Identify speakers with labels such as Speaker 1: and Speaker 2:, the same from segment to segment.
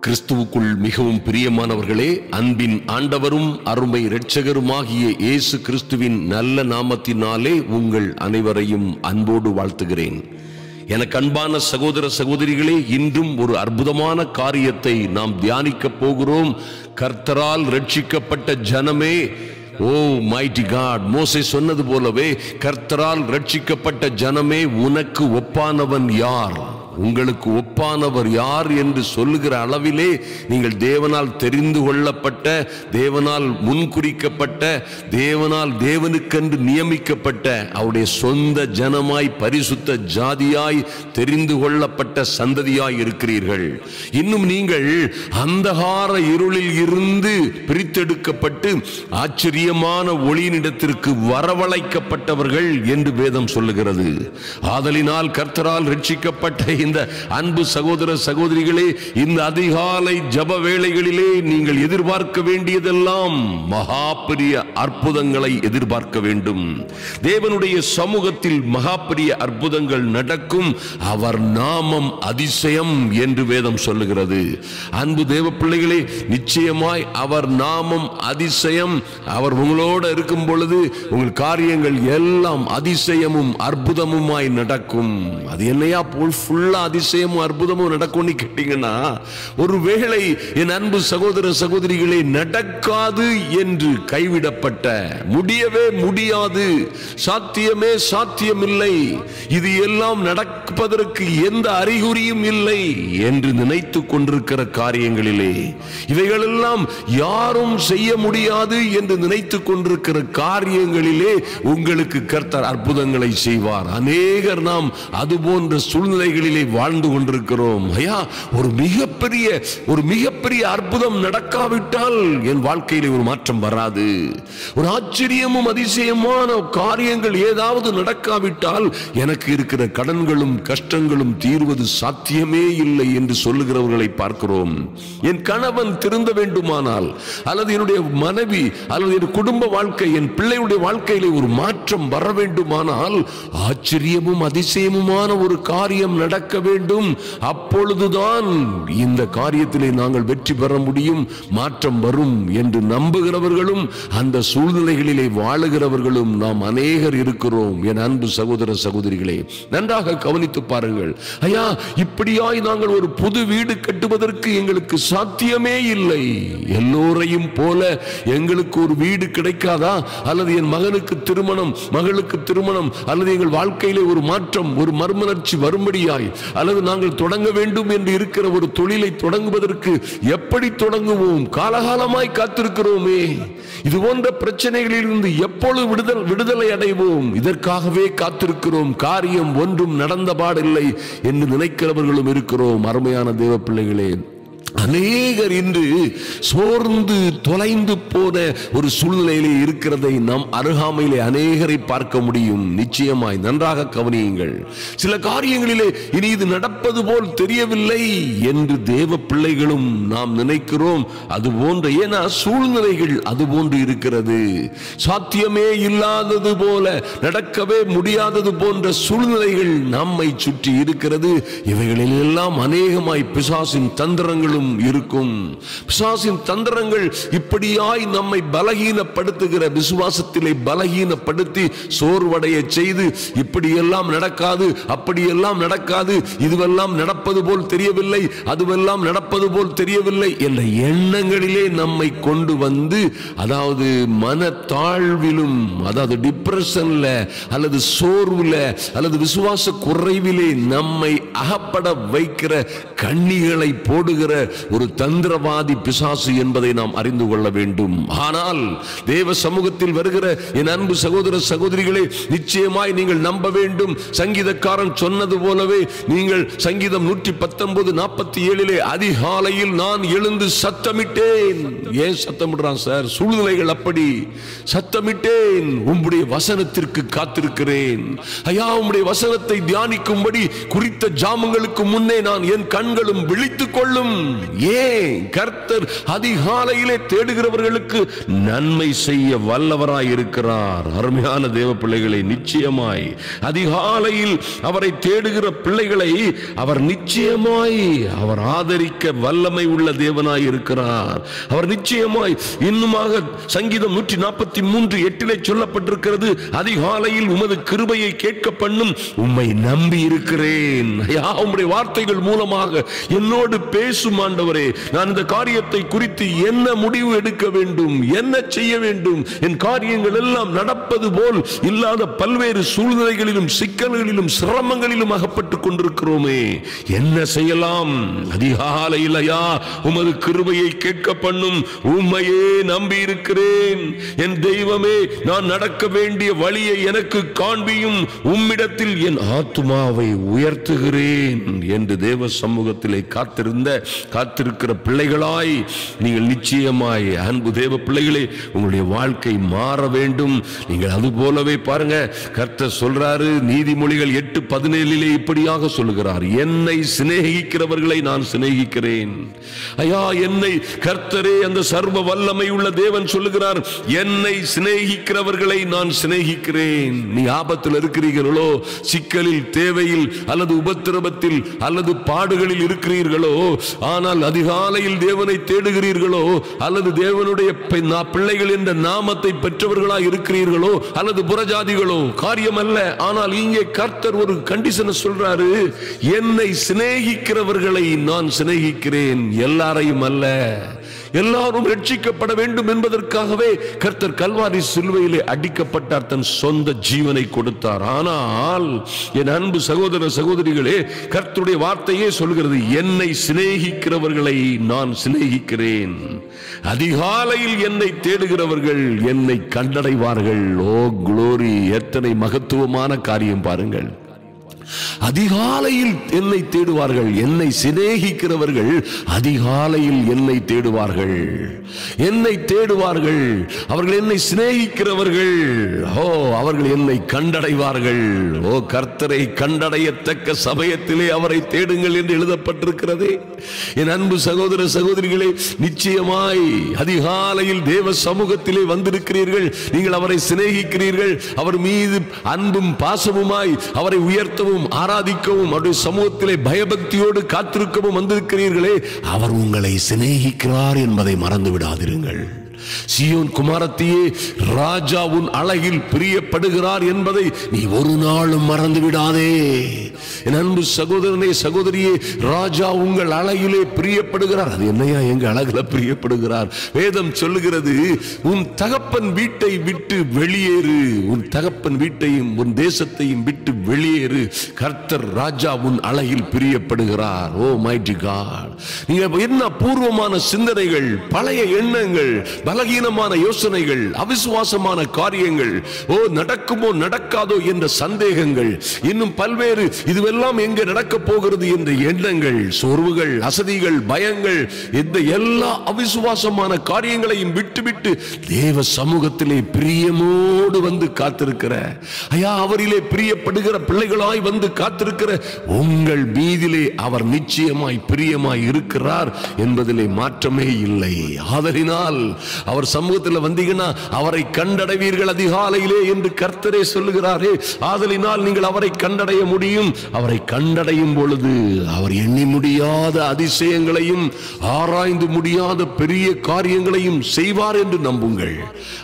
Speaker 1: கிறிஸ்துவுக்குள் மிகவும் பிரியமானவர்களே, அன்பின் ஆண்டவரும் அருமை இரட்சகருமாகிய இயேசு கிறிஸ்துவின் நல்ல நாமத்தினாலே உங்கள் அனைவரையும் அன்போடு வாழ்த்துகிறேன். எனக்கு அன்பான சகோதர சகோதரிகளே, இன்றும் ஒரு அற்புதமான காரியத்தை நாம் தியானிக்க போகிறோம். கர்த்தரால் ரட்சிக்கப்பட்ட ஜனமே, ஓ மைட்டி காட், மோசே சொன்னது போலவே, கர்த்தரால் ரட்சிக்கப்பட்ட ஜனமே, உனக்கு ஒப்பானவன் யார், உங்களுக்கு ஒப்பானவர் யார் என்று சொல்லுகிற அளவிலே நீங்கள் தேவனால் தெரிந்து கொள்ளப்பட்ட, தேவனால் முன்குறிக்கப்பட்ட, தேவனால் தேவனுக்கென்று நியமிக்கப்பட்ட அவருடைய சொந்த ஜனமாய், பரிசுத்த ஜாதியாய், தெரிந்து கொள்ளப்பட்ட சந்ததியாய் இருக்கிறீர்கள். இன்னும் நீங்கள் அந்தகார இருளில் இருந்து பிரித்தெடுக்கப்பட்டு ஆச்சரியமான ஒளியினிடத்திற்கு வரவழைக்கப்பட்டவர்கள் என்று வேதம் சொல்லுகிறது. ஆதலினால் கர்த்தரால் ரட்சிக்கப்பட்ட இந்த அன்பு சகோதர சகோதரிகளே, இந்த அதிகாலை ஜப வேளைகளிலே நீங்கள் எதிர்பார்க்க வேண்டியதெல்லாம் மகா பெரிய அற்புதங்களை எதிர்பார்க்க வேண்டும். தேவனுடைய சமூகத்தில் மகா பெரிய அற்புதங்கள் நடக்கும். அவர் நாமம் அதிசயம் என்று வேதம் சொல்லுகிறது. அன்பு தேவ பிள்ளைகளே, நிச்சயமாய் அவர் நாமம் அதிசயம். அவர் உங்களோடு இருக்கும் பொழுது உங்கள் காரியங்கள் எல்லாம் அதிசயமும் அற்புதமுமாய் நடக்கும். அது என்னையா போல் அதிசயமும் அற்புதமும் நடக்கும்னு கேட்டீங்கன்னா, ஒருவேளை என் அன்பு சகோதர சகோதரிகளே, நடக்காது என்று கைவிடப்பட்ட, முடியவே முடியாது, சாத்தியமே சாத்தியமில்லை, இது எல்லாம் நடப்பதற்கு எந்த அறிகுறியும் இல்லை என்று நினைத்துக் கொண்டிருக்கிற காரியங்களிலே, இவைகளெல்லாம் யாரும் செய்ய முடியாது என்று நினைத்துக் கொண்டிருக்கிற காரியங்களிலே உங்களுக்கு கர்த்தர் அற்புதங்களை செய்வார். அநேகர் நாம் அது போன்ற சூழ்நிலைகளிலே வாழ்ந்து கொண்டிருக்கிறோம். ஐயா, ஒரு மிகப்பெரிய அற்புதம் நடக்காவிட்டால் என் வாழ்க்கையிலே ஒரு மாற்றம் வராது. ஒரு ஆச்சரியமும் அதிசயமான காரியங்கள் ஏதாவது நடக்காவிட்டால் எனக்கு இருக்கிற கடன்களும் கஷ்டங்களும் தீர்வது சாத்தியமே இல்லை என்று சொல்லுகிறவர்களை பார்க்கிறோம். என் கணவன் திருந்த வேண்டுமானால், அல்லது என்னுடைய மனைவி, அல்லது என் குடும்ப வாழ்க்கை, என் பிள்ளையுடைய வாழ்க்கையிலே ஒரு மாற்றம் வர வேண்டுமானால் ஆச்சரியமும் அதிசயமுமான ஒரு காரியம் நடக்க வேண்டும். அப்பொழுதுதான் இந்த காரியத்திலே நாங்கள் வெற்றி பெற முடியும், மாற்றம் வரும் என்று நம்புகிறவர்களும் அந்த சூழ்நிலைகளிலே வாழுகிறவர்களும் நாம் அநேகர் இருக்கிறோம். என் அன்பு சகோதர சகோதரிகளே, நன்றாக கவனித்து பாருங்கள். ஐயா, இப்படியாய் நாங்கள் ஒரு புது வீடு கட்டுவதற்கு எங்களுக்கு சாத்தியமே இல்லை. எல்லோரையும் போல எங்களுக்கு ஒரு வீடு கிடைக்காதா? அல்லது என் மகனுக்கு திருமணம், மகளுக்கு திருமணம், அல்லது எங்கள் வாழ்க்கையிலே ஒரு மாற்றம், ஒரு மறுமலர்ச்சி வரும்படியாய், அல்லது நாங்கள் தொடங்க வேண்டும் என்று இருக்கிற ஒரு தொழிலை தொடங்குவதற்கு எப்படி தொடங்குவோம்? காலகாலமாய் காத்திருக்கிறோமே. இது போன்ற பிரச்சனைகளில் இருந்து எப்பொழுது விடுதலை அடைவோம்? இதற்காகவே காத்திருக்கிறோம். காரியம் ஒன்றும் நடந்த பாடில்லை என்று நினைக்கிறவர்களும் இருக்கிறோம். அருமையான தேவ பிள்ளைகளே, அநேகர் இன்று சோர்ந்து தொலைந்து போன ஒரு சூழ்நிலையிலே இருக்கிறதை நாம் அருகாமையிலே அநேகரை பார்க்க முடியும். நிச்சயமாய் நன்றாக கவனியுங்கள். சில காரியங்களிலே இனி இது நடப்பது போல் தெரியவில்லை என்று தேவ பிள்ளைகளும் நாம் நினைக்கிறோம். அது போன்ற, ஏன்னா சூழ்நிலைகள் அது போன்று இருக்கிறது. சாத்தியமே இல்லாதது போல, நடக்கவே முடியாதது போன்ற சூழ்நிலைகள் நம்மை சுற்றி இருக்கிறது. இவைகளில் எல்லாம் அநேகமாய் பிசாசின் தந்திரங்களும் இருக்கும். பிசாசின் தந்திரங்கள் இப்படியாய் நம்மை பலகீனப்படுத்துகிற, விசுவாசத்திலே பலகீனப்படுத்தி சோர்வடைய செய்து, இப்படியெல்லாம் நடக்காது, அப்படியெல்லாம் நடக்காது, இதுவெல்லாம் நடப்பது போல் தெரியவில்லை, அதுவெல்லாம் நடப்பது போல் தெரியவில்லை என்ற எண்ணங்களிலே நம்மை கொண்டு வந்து, அதாவது மனத்தாழ்விலும், அதாவது டிப்ரெஷன்ல, அல்லது சோர்வுல, அல்லது விசுவாச குறைவிலே நம்மை அகப்பட வைக்கிற, கண்ணிகளை போடுகிற ஒரு தந்திரவாதி பிசாசு என்பதை நாம் அறிந்து கொள்ள வேண்டும். ஆனால் தேவ சமூகத்தில் வருகிற என் அன்பு சகோதர சகோதரிகளே, நிச்சயமாய் நீங்கள் நம்ப வேண்டும். சங்கீதக்காரன் சொன்னது போலவே, நீங்கள் சங்கீதம் 119:47 அதிகாலையில் நான் எழுந்து சத்தமிட்டேன். ஏன் சத்தமிடுறான் சார்? சூழ்நிலைகள் அப்படி. சத்தமிட்டேன், உம்முடைய வசனத்திற்கு காத்திருக்கிறேன். ஐயா, உம்முடைய வசனத்தை தியானிக்கும்படி குறித்த ஜாமங்களுக்கு முன்னே நான் என் கண் கண்களும் விழித்துக் கொள்ளும். ஏன்? கர்த்தர் அதிகாலையிலே தேடுகிறவர்களுக்கு நன்மை செய்ய வல்லவராய் இருக்கிறார். அருமையான தேவ பிள்ளைகளை, நிச்சயமாய் அதிகாலையில் அவரை தேடுகிற பிள்ளைகளை அவர் நிச்சயமாய் அவர் ஆதரிக்க வல்லமை உள்ள தேவனாய் இருக்கிறார். அவர் நிச்சயமாய் இன்னுமாக சங்கீதம் 143:8 சொல்லப்பட்டிருக்கிறது, அதிகாலையில் உமது கிருபையை கேட்க பண்ணும், உம்மை நம்பி இருக்கிறேன். உம்முடைய வார்த்தைகள் மூலமாக என்னோடு பேசும் ஆண்டவரே. நான் இந்த காரியத்தை குறித்து என்ன முடிவு எடுக்க வேண்டும், என்ன செய்ய வேண்டும், என் காரியங்கள் எல்லாம் நடப்பது போல் இல்லாத பல்வேறு சூழ்நிலைகளிலும் சிக்கல்களிலும் சிரமங்களிலும் அகப்பட்டுக் கொண்டிருக்கிறோமே, என்ன செய்யலாம்? அதிகாலையில் ஐயா உமது கிருபையை கேட்க பண்ணும், உம்மையே நம்பி இருக்கிறேன். என் தெய்வமே, நான் நடக்க வேண்டிய வழியை எனக்கு காண்பியும், உம்மிடத்தில் என் ஆத்துமாவை உயர்த்துகிறேன் என்று தேவ சமூகத்திலே காத்திருக்கிற பிள்ளைகளாய் நீங்கள் நிச்சயமாய், அன்பு தேவ பிள்ளைகளே, உங்களுடைய வாழ்க்கை மாற வேண்டும். நீங்கள் அது போலவே பாருங்க, கர்த்தர் சொல்றாரு, நீதிமொழிகள் 8:17 இப்படியாக சொல்லுகிறார், என்னை சிநேகிக்கிறவர்களை நான் சிநேகிக்கிறேன். ஐயா, என்னை கர்த்தரே, அந்த சர்வ வல்லமை உள்ள தேவன் சொல்லுகிறார், என்னை சிநேகிக்கிறவர்களை நான் சிநேகிக்கிறேன். நீ ஆபத்தில் இருக்கிறீர்களோ, சிக்கலில், தேவையில் அல்லது உபத்திரவத்தில் அல்லது பாடுகளில் இருக்கிறீர்களோ, ஆனால் அதிகாலையில் தேவனை தேடுகிறீர்களோ, அல்லது தேவனுடைய பிள்ளைகள் என்ற நாமத்தை பெற்றவர்களாக இருக்கிறீர்களோ, அல்லது புறஜாதிகளோ, காரியம் அல்ல. ஆனால் இங்கே கர்த்தர் ஒரு கண்டிஷனை சொல்றாரு, என்னை சிநேகிக்கிறவர்களை நான் சிநேகிக்கிறேன், எல்லாரையும் அல்ல. எல்லாரும் ரட்சிக்கப்பட வேண்டும் என்பதற்காகவே கர்த்தர் கல்வாரி சிலுவையிலே அடிக்கப்பட்டார், தன் சொந்த ஜீவனை கொடுத்தார். ஆனால் என் அன்பு சகோதர சகோதரிகளே, கர்த்தருடைய வார்த்தையே சொல்கிறது, என்னை சிநேகிக்கிறவர்களை நான் சிநேகிக்கிறேன். அதிகாலையில் என்னை தேடுகிறவர்கள் என்னை கண்டடைவார்கள். ஓ குளோரி! எத்தனை மகத்துவமான காரியம் பாருங்கள். அதிகாலையில் என்னை தேடுவார்கள், என்னை சிநேகிக்கிறவர்கள் அதிகாலையில் என்னை தேடுவார்கள், என்னை தேடுவார்கள். அவர்கள் என்னை சிநேகிக்கிறவர்கள், ஓ அவர்கள் என்னை கண்டடைவார்கள். ஓ, கர்த்தரை கண்டடையத்தக்க சமயத்திலே அவரை தேடுங்கள் என்று எழுதப்பட்டிருக்கிறதே. என் அன்பு சகோதர சகோதரிகளே, நிச்சயமாய் அதிகாலையில் தேவ சமூகத்திலே வந்திருக்கிறீர்கள். நீங்கள் அவரை சிநேகிக்கிறீர்கள், அவர் மீது அன்பும் பாசமுமாய் அவரை உயர்த்தவும் ஆராதிக்கவும் அவருடைய சமூகத்திலே பயபக்தியோடு காத்திருக்கவும் வந்திருக்கிறீர்களே, அவர் உங்களை சிநேகிக்கிறார் என்பதை மறந்து விடாதிருங்கள். சீயோன் குமாரத்தியே, ராஜா உன் அழகில் பிரியப்படுகிறார் என்பதை நீ ஒரு நாளும் மறந்து விடாதே. என் அன்பு சகோதரனே, சகோதரியே, ராஜா உங்கள் அழகிலே பிரியப்படுகிறார். அது என்னையா எங்க அழகுல பிரியப்படுகிறார்? வேதம் சொல்லுகிறது, உன் தகப்பன் வீட்டை விட்டு வெளியேறு, உன் தகப்பன் வீட்டையும் உன் தேசத்தையும் விட்டு வெளியேறு. கர்த்தர் ராஜா உன் அழகில் பிரியப்படுகிறார். ஓ மைட்டி காட்! நீங்க என்ன பூர்வமான சிந்தனைகள், பழைய எண்ணங்கள், பலகீனமான யோசனைகள், அவிசுவாசமான காரியங்கள், ஓ நடக்குமோ நடக்காதோ என்ற சந்தேகங்கள், இன்னும் பல்வேறு இதுவெல்லாம் எங்க நடக்க போகிறது என்ற எண்ணங்கள், சோர்வுகள், அசதிகள், பயங்கள், இந்த எல்லா அவிசுவாசமான காரியங்களையும் விட்டுவிட்டு தேவ சமூகத்திலே பிரியமோடு வந்து காத்திருக்கிற, ஐயா அவரிலே பிரியப்படுகிற பிள்ளைகளாய் வந்து காத்திருக்கிற உங்கள் மீதிலே அவர் நிச்சயமாய் பிரியமாய் இருக்கிறார் என்பதிலே மாற்றமே இல்லை. ஆதலினால் அவர் சமூகத்தில் வந்தீங்கன்னா அவரை கண்டடைவீர்கள் அதிகாலையிலே என்று கர்த்தரே சொல்லுகிறாரே. ஆதலினால் நீங்கள் அவரை கண்டடைய முடியும். அவரை கண்டடையும் பொழுது அவர் எண்ணி முடியாத அதிசயங்களையும் ஆராய்ந்து முடியாத பெரிய காரியங்களையும் செய்வார் என்று நம்புங்கள்.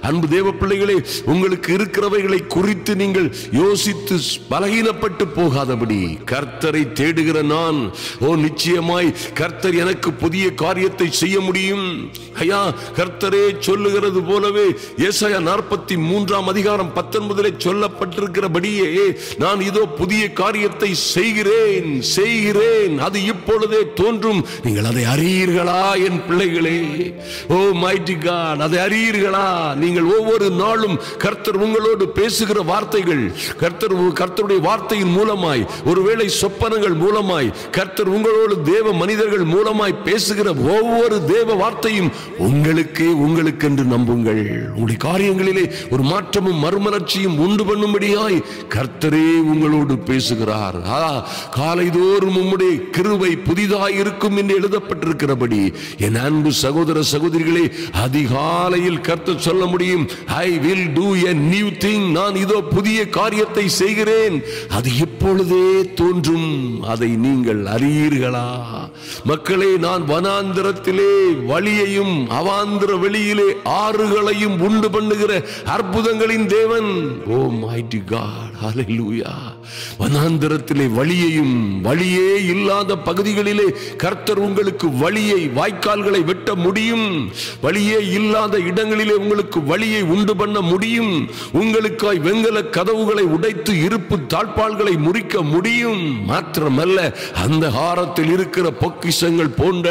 Speaker 1: அன்பு தேவ பிள்ளைகளே, உங்களுக்கு இருக்கிறவைகளை குறித்து நீங்கள் யோசித்து பலகீனப்பட்டு போகாதபடி கர்த்தரை தேடுகிற நான், ஓ நிச்சயமாய் கர்த்தர் எனக்கு புதிய காரியத்தை செய்ய முடியும். ஐயா, கர்த்தரே சொல்லுகிறது போலவே ஏசாயா 43:19 சொல்லப்பட்டிருக்கிறபடியே, நான் இதோ புதிய காரியத்தை செய்கிறேன், அது இப்பொழுதே தோன்றும், நீங்கள் அதை அறியீர்களா என் பிள்ளைகளே? ஓ மைட்டி காட், அதை அறியீர்களா? நீங்கள் ஒவ்வொரு நாளும் கர்த்தர் உங்களோடு பேசுகிற வார்த்தைகள், கர்த்தருடைய வார்த்தையின் மூலமாய், ஒருவேளை சொப்பனங்கள் மூலமாய், கர்த்தர் உங்களோடு தேவ மனிதர்கள் மூலமாய் பேசுகிற ஒவ்வொரு தேவ வார்த்தையும் உங்களுக்கே உங்களுக்கென்று நம்புங்கள். உங்களுடைய காரியங்களிலே ஒரு மாற்றமும் மறுமலர்ச்சியும் உண்டு பண்ணும்படியாய் கர்த்தரே உங்களோடு பேசுகிறார். காலைதோறும் உம்முடைய கிருபை புதிதாய் இருக்கும் என்று எழுதப்பட்டிருக்கிறபடி என் அன்பு சகோதர சகோதரிகளே, அதிகாலையில் கர்த்தர் சொல்ல முடியும், I will do a new thing. நான் இதோ புதிய காரியத்தை செய்கிறேன், அது இப்பொழுதே தோன்றும், அதை நீங்கள் அறியீர்களா? மக்களே, நான் வனாந்திரத்திலே வழியையும் அவாந்திர வெளியிலே ஆறுகளையும் உண்டு பண்ணுகிற அற்புதங்களின் தேவன். ஓ மைட்டி காட், ஹல்லேலூயா. வனாந்திரத்திலே வழியையும், வழியே இல்லாத பகுதிகளிலே கர்த்தர் உங்களுக்கு வழியை, வாய்க்கால்களை வெட்ட முடியும். வழியே இல்லாத இடங்களிலே உங்களுக்கு வழியை உண்டு பண்ண முடியும். உங்களுக்காய் வெங்கல கதவுகளை உடைத்து இருப்பு தாழ்பால்களை முறிக்க முடியும். மாத்திரமல்ல, அந்த ஹாரத்தில் இருக்கிற பொக்கிஷங்கள் போன்ற,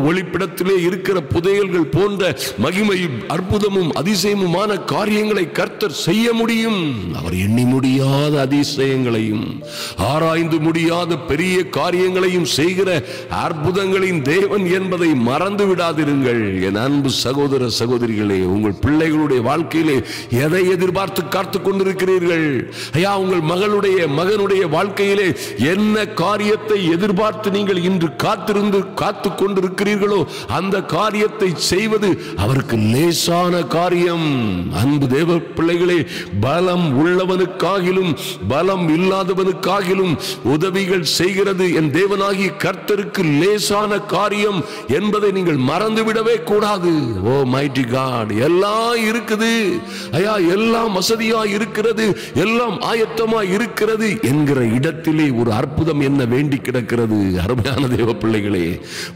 Speaker 1: ஒளிப்பிடத்திலே இருக்கிற புதையல்கள் போன்ற மகிமையும் அற்புதமும் அதிசயமுமான காரியங்களை கர்த்தர் செய்ய முடியும். அவர் எண்ணி முடியாத அதிசயங்களையும் ஆராய்ந்து முடியாத பெரிய காரியங்களையும் செய்கிற அற்புதங்களின் தேவன் என்பதை மறந்து விடாதிருங்கள். என் அன்பு சகோதர சகோதரிகளே, உங்கள் பிள்ளைகளுடைய வாழ்க்கையிலே எதை எதிர்பார்த்து காத்து கொண்டிருக்கிறீர்கள்? ஐயா, உங்கள் மகனுடைய வாழ்க்கையிலே என்ன காரியத்தை எதிர்பார்த்து நீங்கள் இன்று காத்து கொண்டிருக்கிறீர்களோ அந்த காரியத்தை செய்வது அவருக்கு லேசான காரியம். அன்பு தேவ பிள்ளைகளே, பலம் உள்ளவனுக்காகிலும் பலம் இல்லாதவனுக்காகிலும் உதவிகள் செய்கிறது என் தேவனாகிய கர்த்தருக்கு லேசான காரியம் என்பதை நீங்கள் மறந்துவிடவே கூடாது. ஓ மைட்டி காட், எல்லாம் இருக்குது ஐயா, எல்லாம் வசதியா இருக்கிறது, எல்லாம் ஆயத்தமா இருக்கிறது என்கிற இடத்திலே ஒரு அற்புதம் என்ன வேண்டி கிடக்கிறது? அருமையான தேவ பிள்ளைகளே,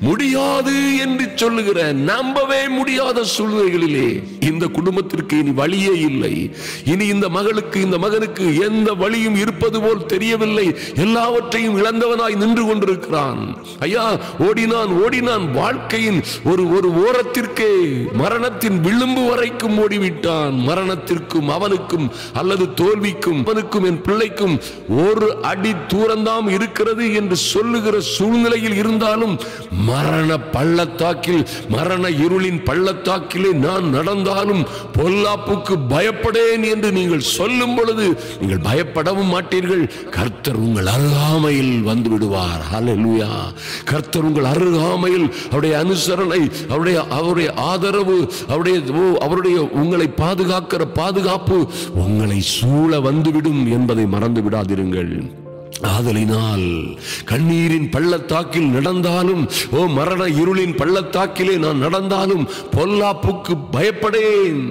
Speaker 1: முடியாது என்று சொல்லுகிற, நம்பவே முடியாத சூழ்நிலைகளிலே இந்த குடும்பத்திற்கு இனி வழியே இல்லை, இனி இந்த மகளுக்கு, இந்த மகனுக்கு எந்த வழியும் இருப்பது போல் தெரியவில்லை, எல்லாவற்றையும் இழந்தவனாய் நின்று கொண்டிருக்கிறான். ஐயா, ஓடினான் வாழ்க்கையின் ஒரு ஓரத்திற்கே, மரணத்தின் விளிம்பு வரைக்கும் ஓடிவிட்டான். மரணத்திற்கும் அவனுக்கும் அல்லது தோல்விக்கும் அவனுக்கும் என் பிள்ளைக்கும் ஒரு அடி தூரந்தாம் இருக்கிறது என்று சொல்லுகிற சூழ்நிலையில் இருந்தாலும் மரண பள்ளத்தாக்கில், மரண இருளின் பள்ளத்தாக்கிலே நான் நடந்தாலும் பொல்லாப்புக்கு பயப்படேன் என்று நீங்கள் சொல்லும் பொழுது நீங்கள் பயப்படவும் மாட்டீர்கள். கர்த்தர் உங்கள் அருகாமையில் வந்து விடுவார். ஹல்லேலூயா. கர்த்தர் உங்கள் அருகாமையில் அவருடைய அனுசரணை, அவருடைய ஆதரவு, அவருடைய உங்களை பாதுகாக்கிற பாதுகாப்பு உங்களை சூழ வந்துவிடும் என்பதை மறந்து விடாதிருங்கள். ஆதலினால் கண்ணீரின் பள்ளத்தாக்கில் நடந்தாலும், மரண இருளின் பள்ளத்தாக்கிலே நான் நடந்தாலும் பொல்லாப்புக்கு பயப்படேன்.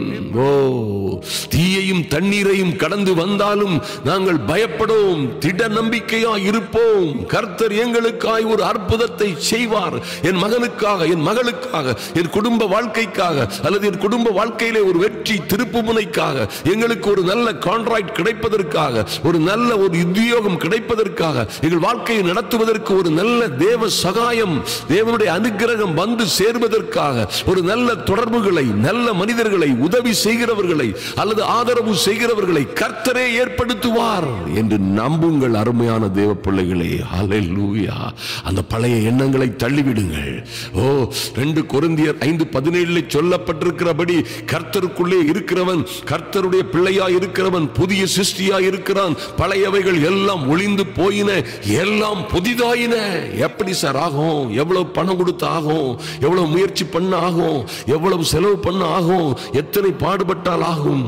Speaker 1: தீயையும் தண்ணீரையும் கடந்து வந்தாலும் நாங்கள் பயப்படோம், திட நம்பிக்கையா இருப்போம். கர்த்தர் எங்களுக்காய் ஒரு அற்புதத்தை செய்வார். என் மகனுக்காக, என் மகளுக்காக, என் குடும்ப வாழ்க்கைக்காக, அல்லது என் குடும்ப வாழ்க்கையிலே ஒரு வெற்றி திருப்பு முனைக்காக, எங்களுக்கு ஒரு நல்ல கான்ட்ராக்ட் கிடைப்பதற்காக, ஒரு நல்ல ஒரு உத்தியோகம் கிடைப்பதற்காக, எங்கள் வாழ்க்கையை நடத்துவதற்கு ஒரு நல்ல தேவ சகாயம், தேவனுடைய அனுக்கிரகம் வந்து சேர்வதற்காக, ஒரு நல்ல தொடர்புகளை, நல்ல மனிதர்களை, உதவி செய்கிறவர்களை அல்லது ஆதரவு செய்கிறவர்களை கர்த்தரே ஏற்படுத்துவார் என்று நம்புங்கள். அருமையான தேவ பிள்ளைகளே, ஹல்லேலூயா. அந்த பழைய எண்ணங்களை தள்ளிவிடுங்கள். 2 கொரிந்தியர் 5:17 சொல்லப்பட்டிருக்கிறபடி கர்த்தருக்குள்ளே இருக்கிறவன், கர்த்தருடைய பிள்ளையா இருக்கிறவன் புதிய சிருஷ்டியா இருக்கிறான். பழையவைகள் எல்லாம் ஒளிந்து போயின, எல்லாம் புதிதாயின. எப்படி சார் ஆகும்? எவ்வளவு பணம் கொடுத்து ஆகும்? எவ்வளவு முயற்சி பண்ண ஆகும்? எவ்வளவு செலவு பண்ண ஆகும்? எத்தனை பாடுபட்டால் ஆகும்?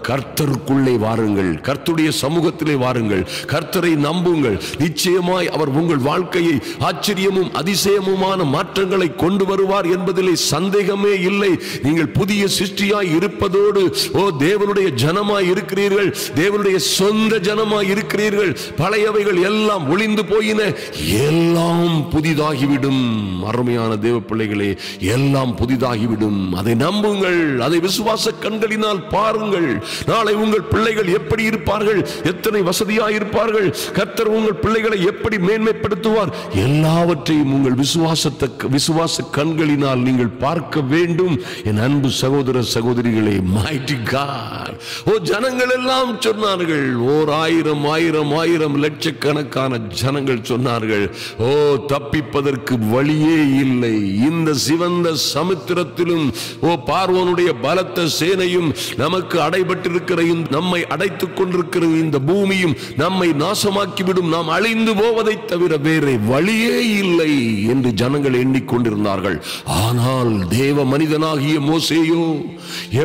Speaker 1: கர்த்தருக்குள்ளே வாருங்கள், கர்த்தருடைய சமூகத்திலே வாருங்கள், கர்த்தரை நம்புங்கள். நிச்சயமாய் அவர் உங்கள் வாழ்க்கையை ஆச்சரியமும் அதிசயமுமான மாற்றங்களை கொண்டு வருவார் என்பதிலே சந்தேகமே இல்லை. நீங்கள் புதிய சிருஷ்டியாய் இருப்பதோடு தேவனுடைய ஜனமாய் இருக்கிறீர்கள், தேவனுடைய சொந்த ஜனமாய் இருக்கிறீர்கள். பழையவைகள் எல்லாம் ஒளிந்து போயின, எல்லாம் புதிதாகிவிடும். அருமையான தேவ பிள்ளைகளே, எல்லாம் புதிதாகிவிடும். அதை நம்புங்கள், அதை விசுவாச கண்களினால் பாருங்கள். நாளை உங்கள் பிள்ளைகள் எப்படி இருப்பார்கள், எத்தனை வசதியாக இருப்பார்கள், கர்த்தர் உங்கள் பிள்ளைகளை எப்படி மேன்மைப்படுத்துவார், எல்லாவற்றையும் உங்கள் விசுவாச கண்களினால் நீங்கள் பார்க்க வேண்டும். என் அன்பு சகோதர சகோதரிகளே, மைட்டி காட். ஜனங்கள் எல்லாம் சொன்னார்கள், 1000 1000 1000 லட்சக்கணக்கான லட்சக்கணக்கான ஜனங்கள் சொன்னார்கள், ஓ தப்பிப்பதற்கு வழியே இல்லை, இந்த சிவந்த சமுத்திரத்திலும் ஓ பார்வோனுடைய பலத்த சேனையும் நமக்கு அடைபட்டிருக்கிற நம்மை அடைத்துக் கொண்டிருக்கிற இந்த பூமியும் நம்மை நாசமாக்கிவிடும், நாம் அழிந்து போவதை தவிர வேறு வழியே இல்லை என்று ஜனங்கள் எண்ணிக்கொண்டிருந்தார்கள். ஆனால் தேவ மனிதனாகிய மோசேயோ,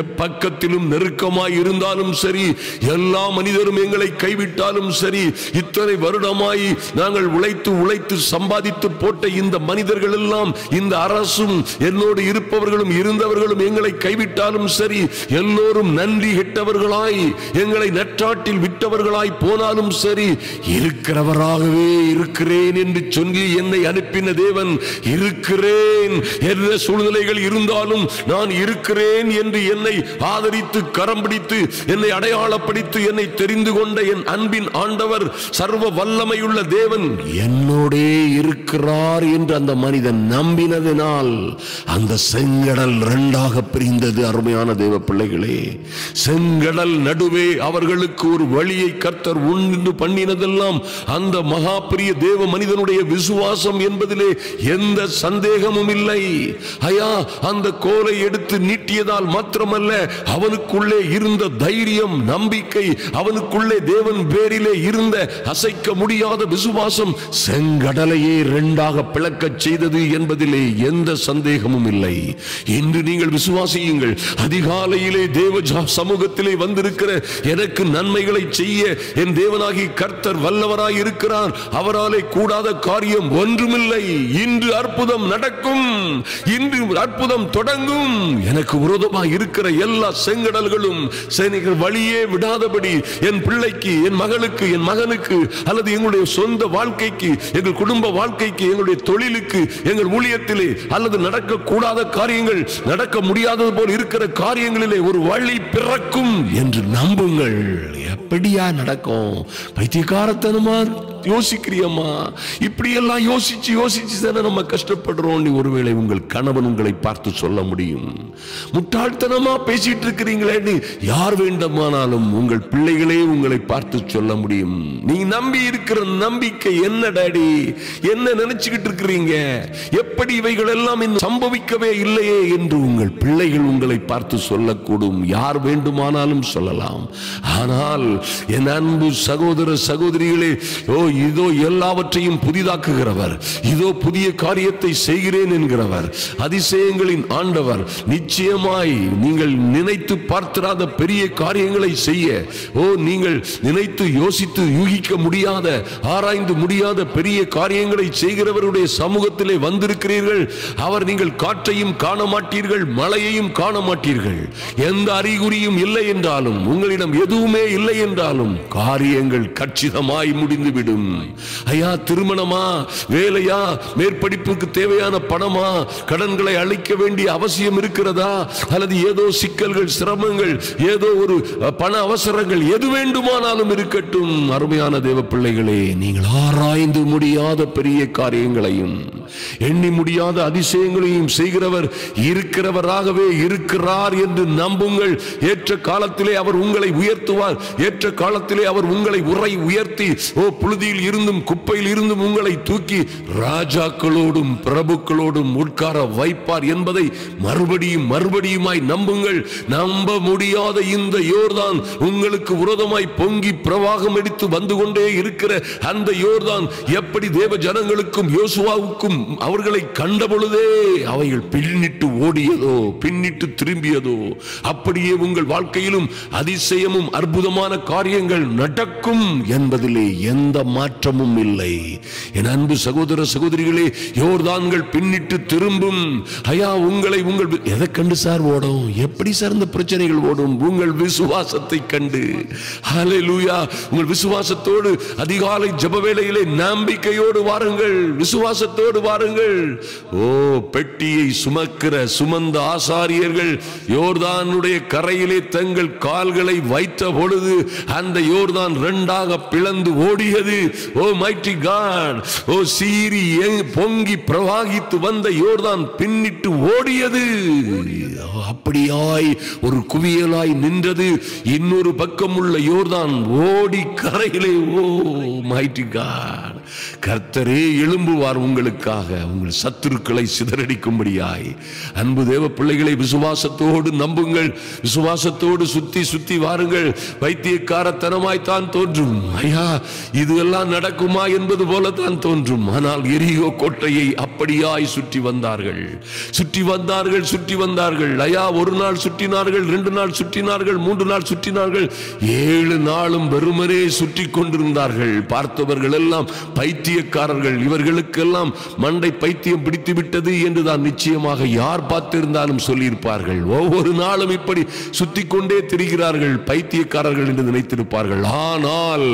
Speaker 1: எப்பக்கத்திலும் நெருக்கமாய் இருந்தாலும் சரி, எல்லா மனிதரும் எங்களை கைவிட்டாலும் சரி, இத்தனை வருடமாய் நாங்கள் உழைத்து சம்பாதித்து போட்ட இந்த மனிதர்கள் எல்லாம், இந்த அரசும் என்னோடு இருப்பவர்களும் இருந்தவர்களும் எங்களை கைவிட்டாலும் சரி, எல்லோரும் நன்றி கெட்டவர்களாய் எங்களை நற்றாட்டில் விட்டவர்களாய் போனாலும் சரி, இருக்கிறவராகவே இருக்கிறேன் என்று சொல்லி என்னை அனுப்பின தேவன், இருக்கிறேன் என்ற சூழ்நிலைகள் இருந்தாலும் நான் இருக்கிறேன் என்று என்னை ஆதரித்து கரம் பிடித்து என்னை அடையாளப்படுத்தி என்னை தெரிந்து கொண்ட என் அன்பின் ஆண்டவர், சர்வ வல்லமையுள்ள தேவன் என்னோடே இருக்கிறார் என்று அந்த மனிதன் நம்பினதினால் அந்த செங்கடல் இரண்டாக பிரிந்தது. அருமையான தேவ பிள்ளைகளே, செங்கடல் நடுவே அவர்களுக்கு ஒரு வழியை கர்த்தர் உண்டு பண்ணினதெல்லாம் அந்த மகா பெரிய தேவ மனிதனுடைய விசுவாசம் என்பதிலே எந்த சந்தேகமும் இல்லை. ஐயா, அந்த கோலை எடுத்து நீட்டியதால் மாத்திரமல்ல, அவனுக்குள்ளே இருந்த தைரியம், நம்பிக்கை, அவனுக்குள்ளே தேவன் பேரிலே இருந்த அசைக்க முடியாத விசுவாசம் செங்கடலையே இரண்டாக பிளக்கச் செய்தது என்பதிலே எந்த சந்தேகமும் இல்லை. இன்று நீங்கள் விசுவாசியுங்கள். அதிகாலையிலே தேவ சமூகத்திலே வந்திருக்கிற எனக்கு நன்மைகளை செய்ய என் தேவனாகி கர்த்தர் வல்லவராய் இருக்கிறார். அவராலே கூடாத காரியம் ஒன்றுமில்லை. இன்று அற்புதம் நடக்கும், இன்று அற்புதம் தொடங்கும். எனக்கு விரோதமாக இருக்கிற எல்லா செங்கடல்களும் வழியே விடாதபடி என் பிள்ளைக்கு, என் மகளுக்கு, என் மகனுக்கு, அல்லது எங்களுடைய சொந்த வாழ்க்கைக்கு, எங்கள் குடும்ப வாழ்க்கைக்கு, எங்களுடைய தொழிலுக்கு, எங்கள் ஊழியத்திலே, அல்லது நடக்கக்கூடாத காரியங்கள், நடக்க முடியாதது போல் இருக்கிற காரியங்களிலே ஒரு வழி பிறக்கும் என்று நம்புங்கள். எப்படியா நடக்கும்? பைத்தியக்காரத்தனமா யோசிக்கிறியம்மா? இப்படி எல்லாம் யோசிச்சு தானே நம்ம கஷ்டப்படுறோம். நீ ஒருவேளை உங்கள் கணவன் உங்களை பார்த்து சொல்ல முடியும், முட்டாள்தனமா பேசிட்டு இருக்கிறீங்களே, யார் வேண்டுமானாலும் உங்கள் பிள்ளைகளே உங்களை பார்த்து சொல்ல முடியும். நீ நம்பி இருக்கிற நம்பிக்கை என்ன டாடி? என்ன நினைச்சுக்கிட்டு இருக்கிறீங்க? எப்படி இவைகள் எல்லாம் சம்பவிக்கவே இல்லையே என்று உங்கள் பிள்ளைகள் உங்களை பார்த்து சொல்லக்கூடும். யார் வேண்டுமானாலும் சொல்லலாம். ஆனால் என் அன்பு சகோதர சகோதரிகளே, ஓ இதோ எல்லாவற்றையும் புதிதாக்குகிறவர், இதோ புதிய காரியத்தை செய்கிறேன் என்கிறவர், அதிசயங்களின் ஆண்டவர், நிச்சயமாய் நீங்கள் நினைத்து பார்த்திராத பெரிய காரியங்களை செய்ய, ஓ நீங்கள் நினைத்து யோசித்து யூகிக்க முடியாத, ஆராய்ந்து முடியாத பெரிய காரியங்களை செய்கிறவருடைய சமூகத்திலே வந்திருக்கிறீர்கள். அவர் நீங்கள் காற்றையும் காண மாட்டீர்கள், மழையையும் காண மாட்டீர்கள். எந்த அறிகுறியும் இல்லை என்றாலும், உங்களிடம் எதுவுமே இல்லை என்றாலும் காரியங்கள் கச்சிதமாய் முடிந்துவிடும். ஐயா, திருமணமா, வேலையா, மேற்படிப்புக்கு தேவையான பணமா, கடன்களை அளிக்க வேண்டிய அவசியம் இருக்கிறதா, அல்லது ஏதோ சிக்கல்கள், சிரமங்கள், ஏதோ ஒரு பண அவசரங்கள், எது வேண்டுமானாலும் இருக்கட்டும். அருமையான தேவ பிள்ளைகளே, நீங்கள் ஆராய்ந்து முடியாத பெரிய காரியங்களையும் எண்ணி முடியாத அதிசயங்களையும் செய்கிறவர் இருக்கிறவராகவே இருக்கிறார் என்று நம்புங்கள். ஏற்ற காலத்திலே அவர் உங்களை உயர்த்துவார். ஏற்ற காலத்திலே அவர் உங்களை உயர்த்தி, ஓ புழுதியில் இருந்தும் குப்பையில் இருந்தும் உங்களை தூக்கி ராஜாக்களோடும் பிரபுக்களோடும் உட்கார வைப்பார் என்பதை மறுபடியுமாய் நம்புங்கள். நம்ப முடியாத இந்த யோர்தான் உங்களுக்கு விரோதமாய் பொங்கி பிரவாகம் எடுத்து வந்து கொண்டே இருக்கிற அந்த யோர்தான் எப்படி தேவ ஜனங்களுக்கும் யோசுவாவுக்கும் அவர்களை கண்ட பொழுதே அவைகள் பின்னிட்டு ஓடியதோ, பின்னிட்டு திரும்பியதோ, அப்படியே உங்கள் வாழ்க்கையிலும் அதிசயமும் அற்புதமான காரியங்கள் நடக்கும் என்பதிலே எந்த மாற்றமும் இல்லை. என் அன்பு சகோதர சகோதரிகளே, யோர்தான்கள் பின்னிட்டு திரும்பும். ஐயா, உங்களை எதை கண்டு சார் ஓடும்? எப்படி சார் இந்த பிரச்சனைகள் ஓடும்? உங்கள் விசுவாசத்தை கண்டு. ஹல்லேலூயா! உங்கள் விசுவாசத்தோடு அதிகாலை ஜெப வேளையிலே நம்பிக்கையோடு வாருங்கள், விசுவாசத்தோடு வாருங்கள். ஓ, பெட்டியை சுமந்த ஆசாரியர்கள் யோர்தானுடைய கரையிலே தங்கள் கால்களை வைத்த பொழுது அந்த யோர்தான் இரண்டாக பிளந்து ஓடியது. ஓ மைட்டி காட்! ஓ சீறி பொங்கி பிரவாகித்து வந்த யோர்தான் பின்னிட்டு ஓடியது. அப்படியாய் ஒரு குவியலாய் நின்றது. இன்னொரு பக்கம் உள்ள யோர்தான் ஓடி கரையிலே. ஓ மைட்டி காட், கர்த்தரே எழும்புவார் உங்களுக்காக, உங்கள் சத்துருக்களை சிதறடிக்கும்படியாய். அன்பு தேவ பிள்ளைகளை, விசுவாசத்தோடு நம்புங்கள், விசுவாசத்தோடு சுத்தி சுத்தி வாருங்கள். வைத்தியக்காரத்தனமாய்த்தான் தோன்றும், ஐயா இது எல்லாம் நடக்குமா என்பது போலத்தான் தோன்றும். ஆனால் எரிகோ கோட்டையை அப்படியாய் சுற்றி வந்தார்கள், சுற்றி வந்தார்கள், சுற்றி வந்தார்கள். ஐயா ஒரு நாள் சுற்றினார்கள், 2 நாள் சுற்றினார்கள், 3 நாள் சுற்றினார்கள், 7 நாளும் வெறுமனே சுற்றி கொண்டிருந்தார்கள். பார்த்தவர்கள் எல்லாம் பைத்தியக்காரர்கள், இவர்களுக்கெல்லாம் மண்டை பைத்தியம் பிடித்து விட்டது என்று தான் நிச்சயமாக யார் பார்த்திருந்தாலும் சொல்லியிருப்பார்கள். ஒவ்வொரு நாளும் இப்படி சுத்தி கொண்டே திரிகிறார்கள், பைத்தியக்காரர்கள் என்று நினைத்திருப்பார்கள். ஆனால்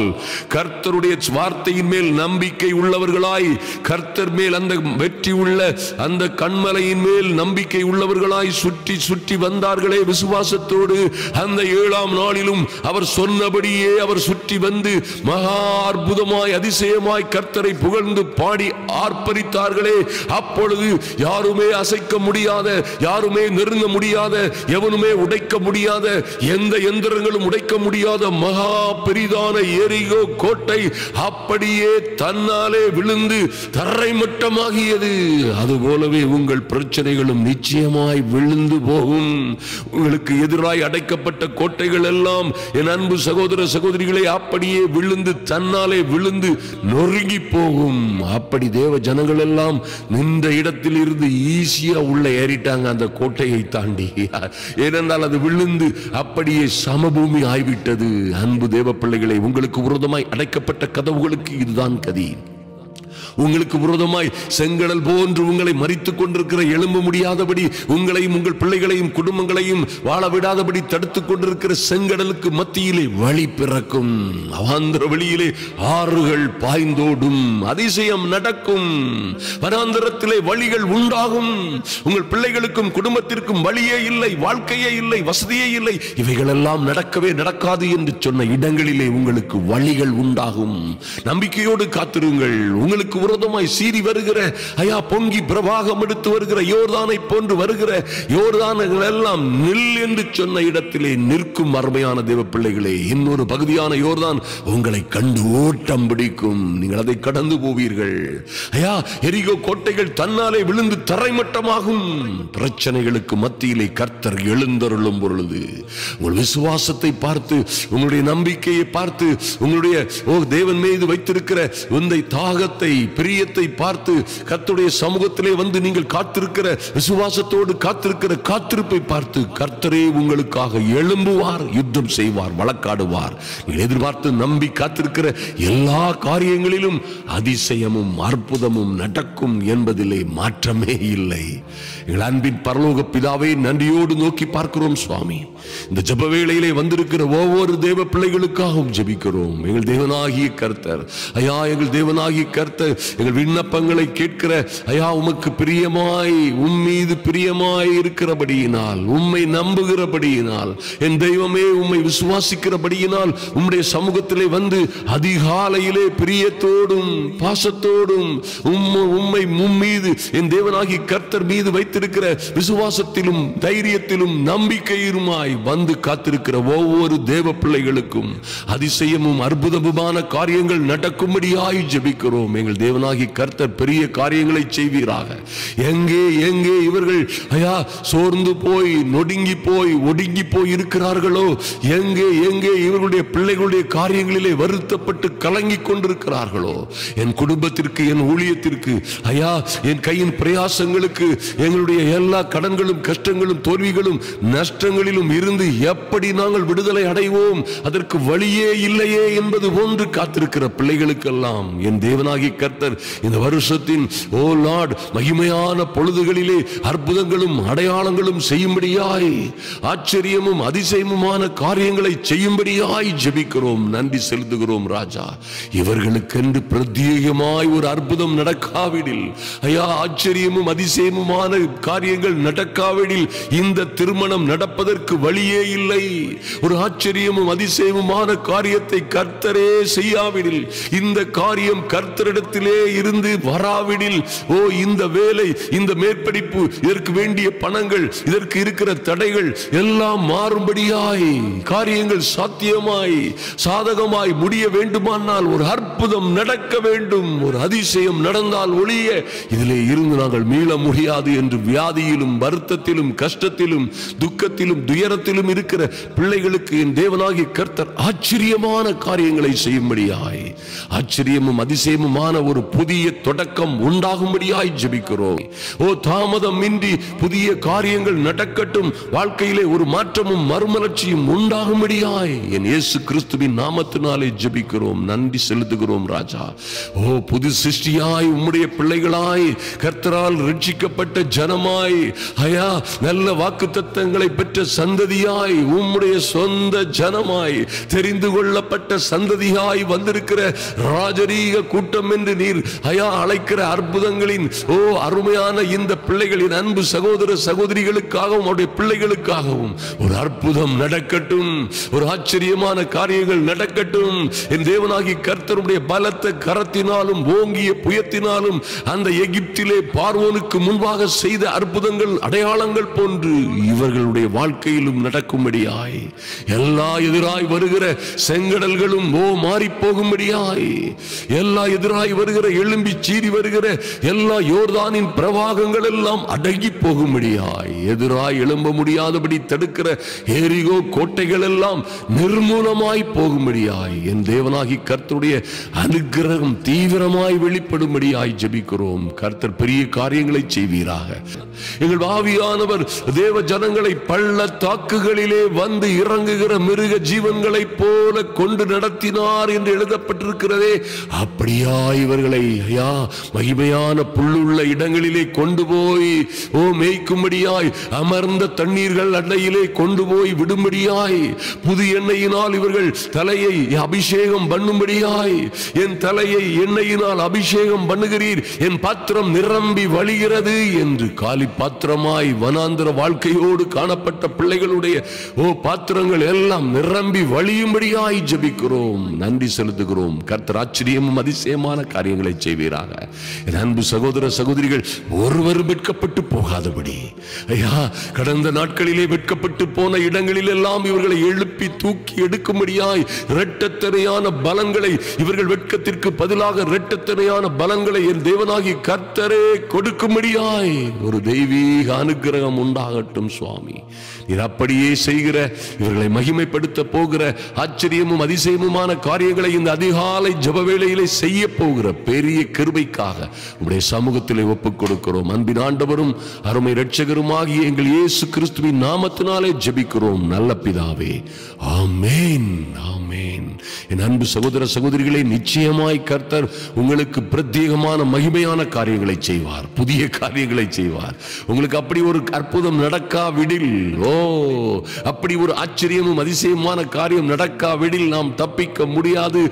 Speaker 1: கர்த்தருடைய வார்த்தையின் மேல் நம்பிக்கை உள்ளவர்களாய், கர்த்தர் மேல் அந்த வெற்றி உள்ள அந்த கண்மலையின் மேல் நம்பிக்கை உள்ளவர்களாய் சுற்றி சுற்றி வந்தார்களே விசுவாசத்தோடு. அந்த 7ஆம் நாளிலும் அவர் சொன்னபடியே அவர் சுற்றி வந்து மகா அற்புதமாய் அதிசயமாய் கர்த்தரை புகழ்ந்து பாடி ஆர்ப்பரித்தார்களே. அப்பொழுது யாருமே அசைக்க முடியாத, யாருமே நெருங்க முடியாத, எவனுமே உடைக்க முடியாத, எந்த எந்திரங்களும் உடைக்க முடியாத மகா பெரிதான எரிகோ கோட்டை அப்படியே தன்னாலே விழுந்து தரைமட்டமாகியது. அதுபோலவே உங்கள் பிரச்சனைகளும் நிச்சயமாய் விழுந்து போகும். உங்களுக்கு எதிராய் அடைக்கப்பட்ட கோட்டைகள் எல்லாம் என் அன்பு சகோதர சகோதரிகளை அப்படியே விழுந்து தன்னாலே விழுந்து நொறுங்கி போகும். அப்படி தேவ ஜனங்கள் எல்லாம் நின்ற இடத்தில் இருந்து ஈஸியா உள்ள ஏறிட்டாங்க அந்த கோட்டையை தாண்டி. ஏனென்றால் அது விழுந்து அப்படியே சமபூமி ஆய்விட்டது. அன்பு தேவ பிள்ளைகளை, உங்களுக்கு விரோதமாய் அடைக்கப்பட்ட கதவுகளுக்கு இதுதான் கதி. உங்களுக்கு விரோதமாய் செங்கடல் போன்று உங்களை மறித்துக் கொண்டிருக்கிற, எழும்ப முடியாதபடி உங்களையும் உங்கள் பிள்ளைகளையும் குடும்பங்களையும் வாழ விடாதபடி தடுத்துக் கொண்டிருக்கிற செங்கடலுக்கு மத்தியிலே வழி பிறக்கும். அவாந்தர வழியிலே ஆறுகள் பாய்ந்தோடும், அதிசயம் நடக்கும். வனாந்தரத்திலே வழிகள் உண்டாகும். உங்கள் பிள்ளைகளுக்கும் குடும்பத்திற்கும் வழியே இல்லை, வாழ்க்கையே இல்லை, வசதியே இல்லை. இவைகளெல்லாம் நடக்கவே நடக்காது என்று சொன்ன இடங்களிலே உங்களுக்கு வழிகள் உண்டாகும். நம்பிக்கையோடு காத்திருங்கள். உங்களுக்கு விரோதமாய் சீறி வருகிற, ஐயா பொங்கி பிரவாகம் எடுத்து வருகிற யோர்தானை போன்று வருகிற யோர்தான்கள் எல்லாம் நில் என்று சொன்ன இடத்திலே நிற்கும். அருமையான தேவ பிள்ளைகளே, இன்னொரு பகுதியான யோர்தான் உங்களை கண்டு ஓட்டம் பிடிக்கும். நீங்கள் அதை கடந்து போவீர்கள். ஐயா எரிகோ கோட்டைகள் தன்னாலே விழுந்து தரைமட்டமாகும். பிரச்சனைகளுக்கு மத்தியிலே கர்த்தர் எழுந்தருளும் பொழுது உங்கள் விசுவாசத்தை பார்த்து, உங்களுடைய நம்பிக்கையை பார்த்து, உங்களுடைய தேவன் மீது வைத்திருக்கிற உந்தை தாகத்தை பிரியத்தை பார்த்து, கர்த்தருடைய சமூகத்திலே வந்து நீங்கள் காத்திருக்கிற விசுவாசத்தோடு காத்திருக்கிற காத்திருப்பை பார்த்து கர்த்தரே உங்களுக்காக எழும்புவார், யுத்தம் செய்வார், வழக்காடுவார். நீங்கள் எதிர்பார்த்து நம்பி காத்திருக்கிற எல்லா காரியங்களிலும் அதிசயமும் அற்புதமும் நடக்கும் என்பதிலே மாற்றமே இல்லை. எங்கள் அன்பின் பரலோக பிதாவே, நன்றியோடு நோக்கி பார்க்கிறோம் சுவாமி. இந்த ஜெப வேளையிலே வந்திருக்கிற ஒவ்வொரு தேவ பிள்ளைகளுக்காகவும் ஜெபிக்கிறோம். எங்கள் தேவனாகிய கர்த்தர், ஐயா எங்கள் தேவனாகிய கர்த்தர் எங்கள் விண்ணப்பங்களை கேட்கிற, ஐயா உமக்கு பிரியமாய், உம்மீது பிரியமாய் இருக்கிறபடியினால், உம்மை நம்புகிறபடியினால், என் தெய்வமே உம்மை விசுவாசிக்கிறபடியினால் உம்முடைய சமூகத்திலே வந்து அதிகாலையிலே பிரியத்தோடும் பாசத்தோடும் உம்மை மும்மீது, என் தேவனாகிய கர்த்தர் மீது வைத்திருக்கிற விசுவாசத்திலும் தைரியத்திலும் நம்பிக்கையுமாய் வந்து காத்திருக்கிற ஒவ்வொரு தேவ பிள்ளைகளுக்கும் அதிசயமும் அற்புதமுமான காரியங்கள் நடக்கும்படியாய் ஜெபிக்கிறோம். எங்கள் தேவனாகிய கர்த்தர் பெரிய காரியங்களை செய்வீராக. எங்கே எங்கே இவர்கள் ஐயா சோர்ந்து போய் நொடுங்கி போய் ஒடுங்கி போய் இருக்கிறார்களோ, எங்கே எங்கே இவர்களுடைய பிள்ளைகளுடைய காரியங்களிலே வருத்தப்பட்டு கலங்கி கொண்டிருக்கிறார்களோ, என் குடும்பத்திற்கு, என் ஊழியத்திற்கு, ஐயா என் கையின் பிரயாசங்களுக்கு, எங்களுடைய எல்லா கடன்களும் கஷ்டங்களும் தோல்விகளும் நஷ்டங்களிலும் இருந்து எப்படி நாங்கள் விடுதலை அடைவோம், அதற்கு வழியே இல்லையே என்பது போன்று காத்திருக்கிற பிள்ளைகளுக்கெல்லாம் என் தேவனாகிய கர்த்தர் இந்த வருஷத்தின் ஓ லார்ட் மகிமையான பொழுதுகளிலே அற்புதங்களும் அடையாளங்களும் செய்யும்படியாய், ஆச்சரியமும் அதிசயமுமான காரியங்களை செய்யும்படியாய் ஜெபிக்கிறோம். நன்றி செலுத்துகிறோம் ராஜா. இவர்களுக்கென்று பிரத்யேகமாய் ஒரு அற்புதம் நடக்காவிடில், ஐயா ஆச்சரியமும் அதிசயமுமான காரியங்கள் நடக்காவிடில், இந்த திருமணம் நடப்பதற்கு வழியே இல்லை. ஒரு ஆச்சரியமும் அதிசயமுமான காரியத்தை கர்த்தரே செய்யாவிடில், இந்த காரியம் கர்த்தரிடத்திலே இருந்து வராவிடில், இந்த வேலை, இந்த மேற்படிப்பு, இதற்கு வேண்டிய பணங்கள், இதற்கு இருக்கிற தடைகள் எல்லாம் மாறும்படியாய் காரியங்கள் சாத்தியமாய் சாதகமாய் முடிய வேண்டுமானால் ஒரு அற்புதம் நடக்க வேண்டும். ஒரு அதிசயம் நடந்தால் ஒழிய இதிலே இருந்து நாங்கள் மீள முடியாது என்று வியாதியிலும் வருத்தத்திலும் கஷ்டத்திலும் துக்கத்திலும் துயரத்திலும் இருக்கிற பிள்ளைகளுக்கு என் தேவனாகிய கர்த்தர் ஆச்சரியமான காரியங்களை செய்யும்படியாய், ஆச்சரியமும் அதிசயமுமான ஒரு புதிய தொடக்கம் உண்டாகும்படியாய் ஜெபிக்கிறோம். தாமதமின்றி புதிய காரியங்கள் நடக்கட்டும். வாழ்க்கையிலே ஒரு மாற்றமும் மறுமலர்ச்சியும் உண்டாகும்படியாய் என் இயேசு கிறிஸ்துவின் நாமத்தினாலே ஜெபிக்கிறோம். நன்றி செலுத்துகிறோம் ராஜா. புது சிருஷ்டியாய் உம்முடைய பிள்ளைகளாய் கர்த்தரால் ரட்சிக்கப்பட்ட ஜனமாய், ஐயா, நல்ல வாக்குத்தத்தங்களை பெற்ற சந்ததியாய், உம்முடைய சொந்த ஜனமாய், தெரிந்து கொள்ளப்பட்ட சந்ததியாய் வந்திருக்கிற ராஜரீக கூட்டம் என்று நீர் ஐயா அழைக்கிற அற்புதங்களின் அருமையான இந்த பிள்ளைகளின் அன்பு சகோதர சகோதரிகளுக்காகவும் அவருடைய பிள்ளைகளுக்காகவும் ஒரு அற்புதம் நடக்கட்டும். ஒரு ஆச்சரியமான காரியங்கள் நடக்கட்டும். என் தேவனாகி கர்த்தருடைய பலத்த கரத்தினாலும் ஓங்கிய புயத்தினாலும் அந்த எகிப்திலே பார்வோனுக்கு முன்பாக செய்த அற்புதங்கள் அடையாளங்கள் போன்று இவர்களுடைய வாழ்க்கையிலும் நடக்கும்படியாய், எல்லா எதிராய் வருகிற செங்கடல்களும் மாறி போகும்படியாய், எல்லா எதிராய் வருகிற எழும்பி சீறி வருகிற எல்லா யோர்தானின் பிரவாகங்கள் எல்லாம் அடங்கி போகும்படியாய், எதிராய் எழும்ப முடியாதபடி தடுக்கிற எரிகோ கோட்டைகள் எல்லாம் நிர்மூலமாய் போகும்படியாய் என் தேவனாகி கர்த்தருடைய அனுக்கிரகம் தீவிரமாய் வெளிப்படும்படியாய் ஜெபிக்கிறோம். கர்த்தர் பெரிய காரியங்களை செய்வீராக. எங்கள் ஆவியானவர் தேவ ஜனங்களை பள்ளத்தாக்குகளிலே வந்து இறங்குகிற மிருக ஜீவன்களை போல கொண்டு நடத்தினார் என்று எழுதப்பட்டிருக்கிறதே, அப்படியா இவர்களை ஐயா மகிமையான புல்லுள்ள இடங்களிலே கொண்டு போய் மேய்க்கும்படியாய், அமர்ந்த தண்ணீர்கள் அண்டையிலே கொண்டு போய் விடும்படியாய், புது எண்ணெயினால் இவர்கள் தலையை அபிஷேகம் பண்ணும்படியாய், என் தலையை எண்ணெயினால் அபிஷேகம் பண்ணுகிறீர், என் பாத்திரம் நிரம்பி வழிகிறது என்று காலி பாத்திரமாய் வனாந்திர வாழ்க்கையோடு காணப்பட்ட பிள்ளைகளுடைய பாத்திரங்கள் எல்லாம் நிரம்பி வழியும்படியாய் ஜெபிக்கிறோம். நன்றி செலுத்துகிறோம். கர்த்தர் ஆச்சரியமும் அதிசயமான காரியங்களை செய்வீராக. என் அன்பு சகோதர சகோதரிகள் ஒருவரும் வெட்கப்பட்டு போகாதபடி, ஐயா, கடந்த நாட்களிலே வெட்கப்பட்டு போன இடங்களில் எல்லாம் இவர்களை எழுப்பி தூக்கி எடுக்கும்படியாய் இரட்டத்தனையான பலன்களை, இவர்கள் வெட்கத்திற்கு பதிலாக இரட்டத்தனையான பலன்களை என் தேவனாகி கர்த்தரே கொடுக்கும்படியாய் ஒரு தெய்வீக அனுக்கிரகம் உண்டாகட்டும் சுவாமி. நீர் அப்படியே செய்கிற, இவர்களை மகிமைப்படுத்த போகிற ஆச்சரியமும் அதிசயமுமான காரியங்களை இந்த அதிகாலை ஜெப வேளையிலே செய்ய போகிற பெரிய கிருபைக்காக உம்முடைய சமூகத்திலே ஒப்புக் கொடுக்கிறோம். அன்பின் ஆண்டவரும் அருமை இரட்சகருமாகிய எங்கள் இயேசு கிறிஸ்துவின் நாமத்தினாலே ஜெபிக்கிறோம் நல்ல பிதாவே, ஆமென், ஆமென். என் அன்பு சகோதர சகோதரிகளே, நிச்சயமாய் கர்த்தர் உங்களுக்கு பிரத்யேகமான மகிமையான காரியங்களை செய்வார், புதிய காரியங்களை செய்வார். உங்களுக்கு அப்படி ஒரு அற்புதம் நடக்காவிடில், அப்படி ஒரு ஆச்சரியமும் அதிசயமான காரியம் நடக்காவிடில் நாம் தப்பிக்க முடியாது,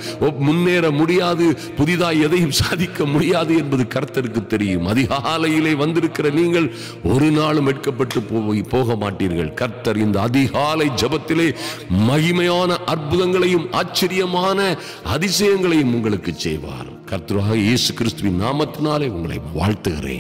Speaker 1: முன்னேற முடியாது, புதிதாய் எதையும் சாதிக்க முடியாது என்பது கர்த்தருக்கு தெரியும். அதிகாலையிலே வந்திருக்கிற நீங்கள் ஒரு நாளும் வெட்கப்பட்டு போக மாட்டீர்கள். கர்த்தர் இந்த அதிகாலை ஜெபத்திலே மகிமையான அற்புதங்களையும் ஆச்சரியமான அதிசயங்களையும் உங்களுக்கு செய்வார். கர்த்தராகிய இயேசு கிறிஸ்துவின் நாமத்தினாலே உங்களை வாழ்த்துகிறேன்.